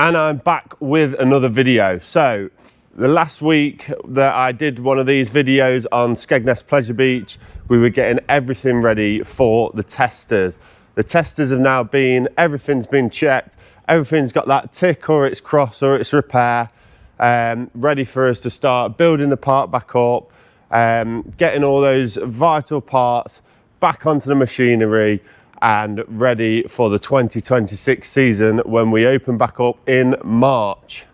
And I'm back with another video. So the last week that I did one of these videos on Skegness Pleasure Beach, we were getting everything ready for the testers. The testers have now been, everything's been checked, everything's got that tick or it's cross or it's repair, ready for us to start building the park back up, getting all those vital parts back onto the machinery and ready for the 2026 season when we open back up in March.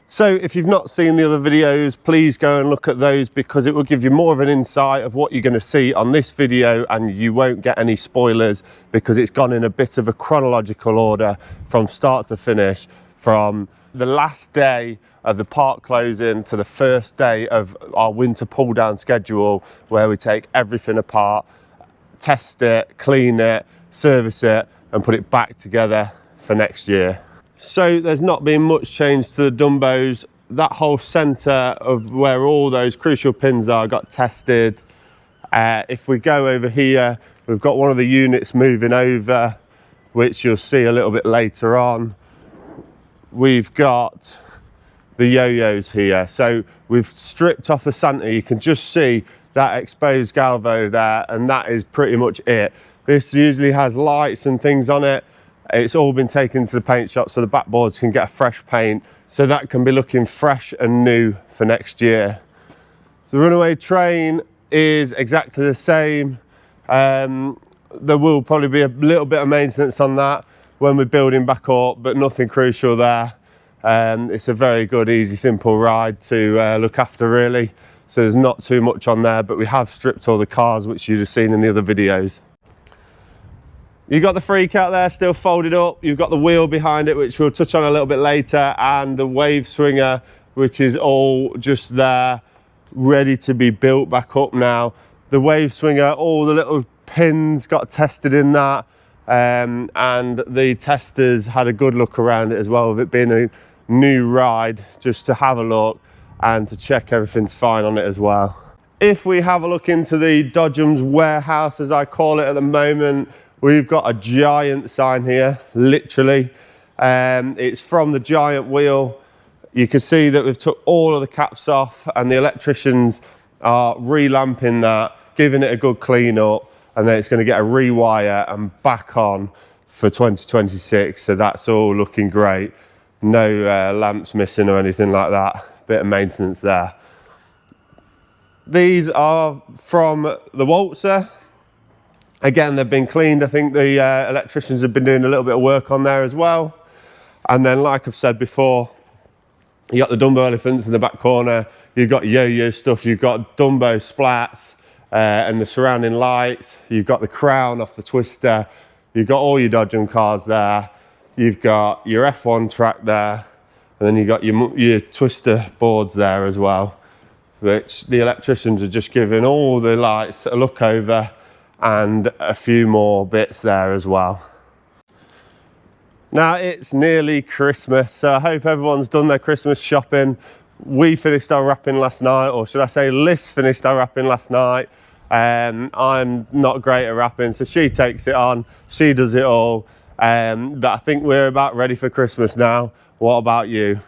So if you've not seen the other videos, please go and look at those because it will give you more of an insight of what you're going to see on this video, and you won't get any spoilers because it's gone in a bit of a chronological order from start to finish, from the last day of the park closing to the first day of our winter pull down schedule, where we take everything apart, test it, clean it, service it and put it back together for next year. So there's not been much change to the Dumbos. That whole centre of where all those crucial pins are got tested. If we go over here, we've got one of the units moving over, which you'll see a little bit later on. We've got the yo-yos here. So we've stripped off the Santa. You can just see that exposed galvo there, and that is pretty much it. This usually has lights and things on it. It's all been taken to the paint shop so the backboards can get a fresh paint, so that can be looking fresh and new for next year. The runaway train is exactly the same. There will probably be a little bit of maintenance on that when we're building back up, but nothing crucial there. It's a very good, easy, simple ride to look after really. So there's not too much on there, but we have stripped all the cars, which you'd have seen in the other videos. You've got the freak out there still folded up. You've got the wheel behind it, which we'll touch on a little bit later, and the wave swinger, which is all just there, ready to be built back up now. The wave swinger, all the little pins got tested in that, and the testers had a good look around it as well, with it being a new ride, just to have a look and to check everything's fine on it as well. If we have a look into the Dodgems warehouse, as I call it at the moment, we've got a giant sign here, literally. It's from the giant wheel. You can see that we've took all of the caps off, and the electricians are relamping that, giving it a good clean up, and then it's going to get a rewire and back on for 2026. So that's all looking great. No lamps missing or anything like that. Bit of maintenance there. These are from the waltzer. Again, they've been cleaned. I think the electricians have been doing a little bit of work on there as well. And then, like I've said before, you got the Dumbo elephants in the back corner. You've got yo-yo stuff. You've got Dumbo splats and the surrounding lights. You've got the crown off the twister. You've got all your Dodgem cars there. You've got your F1 track there. And then you've got your twister boards there as well, which the electricians are just giving all the lights a look over, and a few more bits there as well. Now it's nearly Christmas, so I hope everyone's done their Christmas shopping. We finished our wrapping last night, or should I say Liz finished our wrapping last night. I'm not great at wrapping, so she takes it on, she does it all. But I think we're about ready for Christmas now. What about you?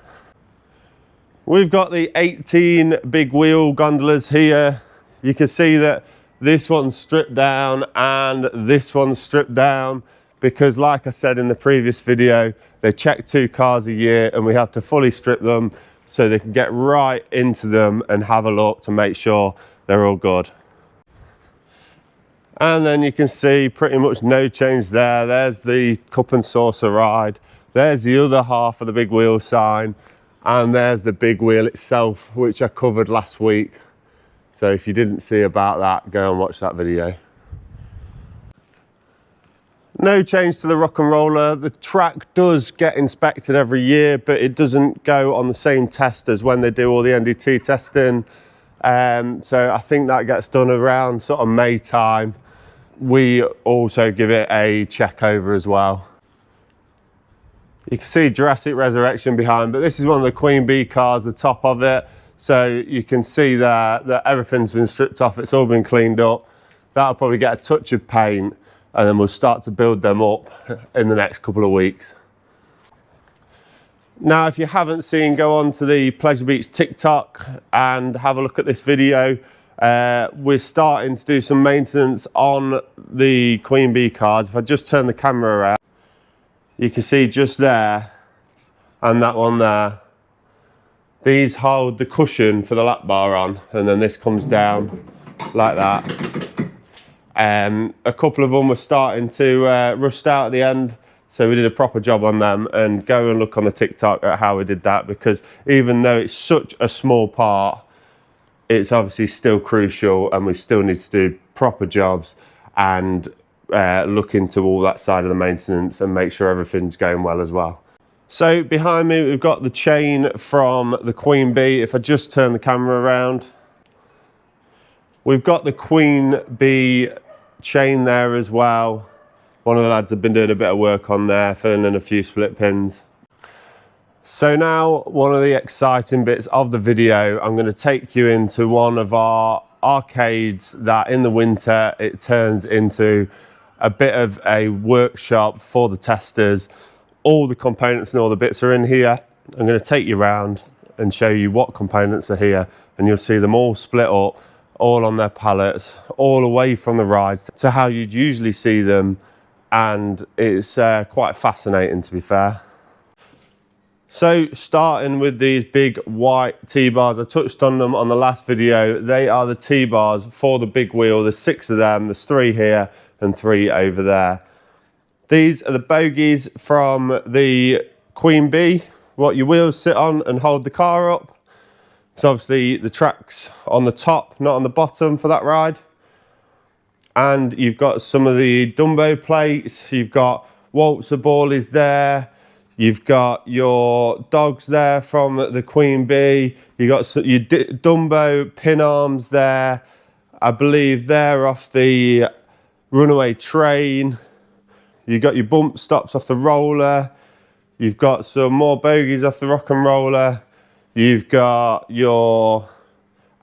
We've got the 18 big wheel gondolas here. You can see that this one's stripped down and this one's stripped down because, like I said in the previous video, they check 2 cars a year and we have to fully strip them so they can get right into them and have a look to make sure they're all good. And then you can see pretty much no change there. There's the cup and saucer ride. There's the other half of the big wheel sign. And there's the big wheel itself, which I covered last week. So if you didn't see about that, go and watch that video. No change to the rock and roller. The track does get inspected every year, but it doesn't go on the same test as when they do all the NDT testing. So I think that gets done around sort of May time. We also give it a check over as well. You can see Jurassic Resurrection behind, but this is one of the Queen Bee cars, the top of it. So you can see there that everything's been stripped off, it's all been cleaned up. That'll probably get a touch of paint, and then we'll start to build them up in the next couple of weeks. Now, if you haven't seen, go on to the Pleasure Beach TikTok and have a look at this video. We're starting to do some maintenance on the Queen Bee cars. If I just turn the camera around, you can see just there and that one there. These hold the cushion for the lap bar on, and then this comes down like that. A couple of them were starting to rust out at the end. So we did a proper job on them, and go and look on the TikTok at how we did that, because even though it's such a small part, it's obviously still crucial, and we still need to do proper jobs and look into all that side of the maintenance and make sure everything's going well as well. So behind me, we've got the chain from the Queen Bee. If I just turn the camera around, we've got the Queen Bee chain there as well. One of the lads have been doing a bit of work on there, filling in a few split pins. So now, one of the exciting bits of the video, I'm going to take you into one of our arcades that in the winter, it turns into a bit of a workshop for the testers. All the components and all the bits are in here. I'm going to take you around and show you what components are here, and you'll see them all split up, all on their pallets, all away from the rides to how you'd usually see them. And it's quite fascinating, to be fair. So starting with these big white T-bars, I touched on them on the last video. They are the T-bars for the big wheel. There's 6 of them, there's 3 here and 3 over there. These are the bogies from the Queen Bee, what your wheels sit on and hold the car up. So obviously the track's on the top, not on the bottom for that ride. And you've got some of the Dumbo plates, you've got waltzer ballies there, you've got your dogs there from the Queen Bee, you've got your Dumbo pin arms there, I believe they're off the Runaway Train, you've got your bump stops off the roller, you've got some more bogies off the Rock and Roller, you've got your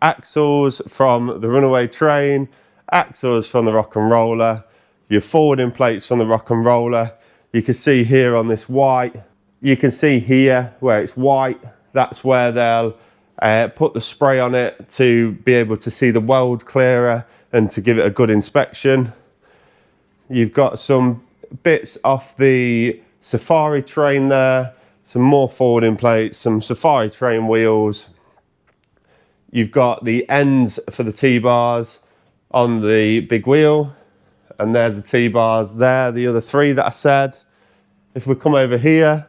axles from the Runaway Train, axles from the Rock and Roller, your forwarding plates from the Rock and Roller. You can see here on this white, you can see here where it's white, that's where they'll put the spray on it to be able to see the weld clearer and to give it a good inspection. You've got some bits off the Safari Train there, some more forwarding plates, some Safari Train wheels. You've got the ends for the T-bars on the big wheel, and there's the T-bars there, the other 3 that I said. If we come over here,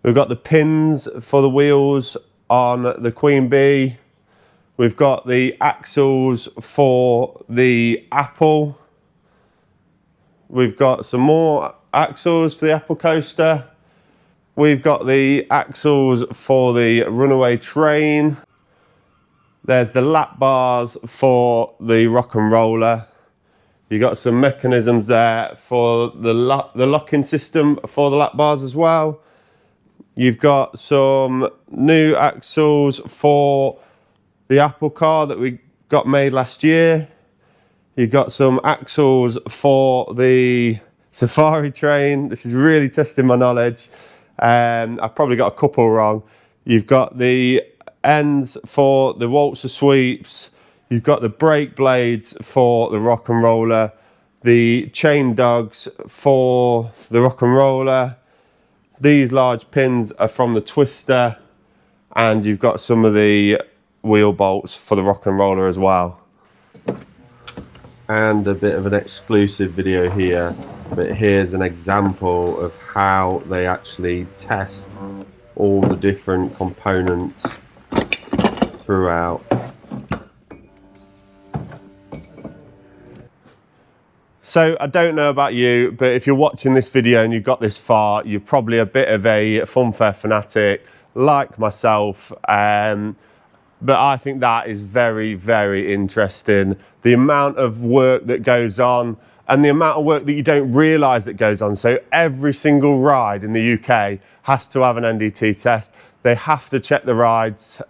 we've got the pins for the wheels on the Queen Bee. We've got the axles for the Apple. We've got some more axles for the Apple coaster. We've got the axles for the Runaway Train. There's the lap bars for the Rock and Roller. You've got some mechanisms there for the locking system for the lap bars as well. You've got some new axles for the Apple car that we got made last year. You've got some axles for the Safari Train. This is really testing my knowledge. I've probably got a couple wrong. You've got the ends for the waltzer sweeps, you've got the brake blades for the Rock and Roller, the chain dogs for the Rock and Roller, these large pins are from the Twister, and you've got some of the wheel bolts for the Rock and Roller as well. And a bit of an exclusive video here, but here's an example of how they actually test all the different components throughout. So I don't know about you, but if you're watching this video and you've got this far, you're probably a bit of a funfair fanatic like myself. But I think that is very, very interesting. The amount of work that goes on and the amount of work that you don't realise that goes on. So every single ride in the UK has to have an NDT test. They have to check the rides.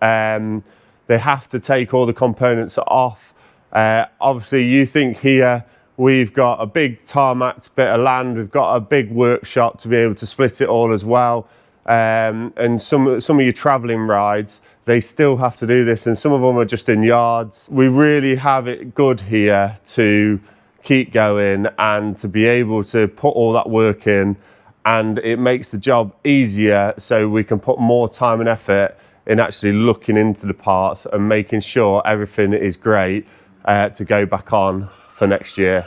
They have to take all the components off. Obviously, you think here We've got a big tarmacked bit of land. We've got a big workshop to be able to split it all as well. And some of your traveling rides, they still have to do this, and some of them are just in yards. We really have it good here to keep going and to be able to put all that work in, and it makes the job easier, so we can put more time and effort in actually looking into the parts and making sure everything is great to go back on for next year.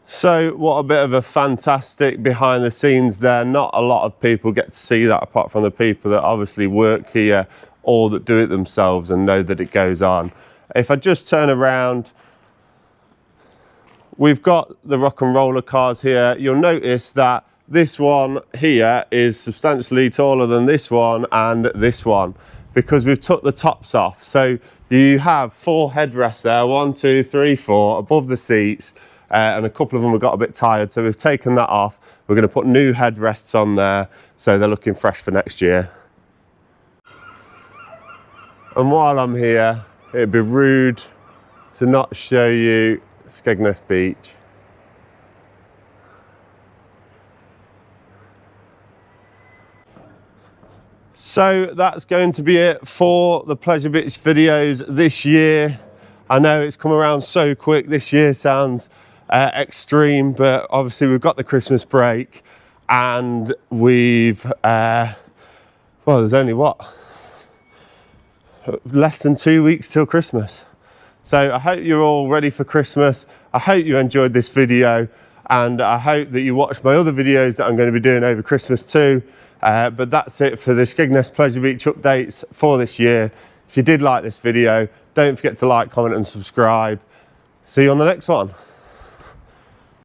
So what a bit of a fantastic behind the scenes there. Not a lot of people get to see that, apart from the people that obviously work here or that do it themselves and know that it goes on. If I just turn around, we've got the rock and roller cars here. You'll notice that this one here is substantially taller than this one and this one, because we've took the tops off. So you have 4 headrests there, 1, 2, 3, 4 above the seats, and a couple of them have got a bit tired, so we've taken that off. We're going to put new headrests on there, so they're looking fresh for next year. And while I'm here, it'd be rude to not show you Skegness Beach. So that's going to be it for the Pleasure Beach videos this year. I know it's come around so quick. This year sounds extreme, but obviously we've got the Christmas break, and we've well, there's only less than 2 weeks till Christmas. So I hope you're all ready for Christmas. I hope you enjoyed this video, and I hope that you watch my other videos that I'm going to be doing over Christmas too. But that's it for the Skegness Pleasure Beach updates for this year. If you did like this video, don't forget to like, comment and subscribe. See you on the next one.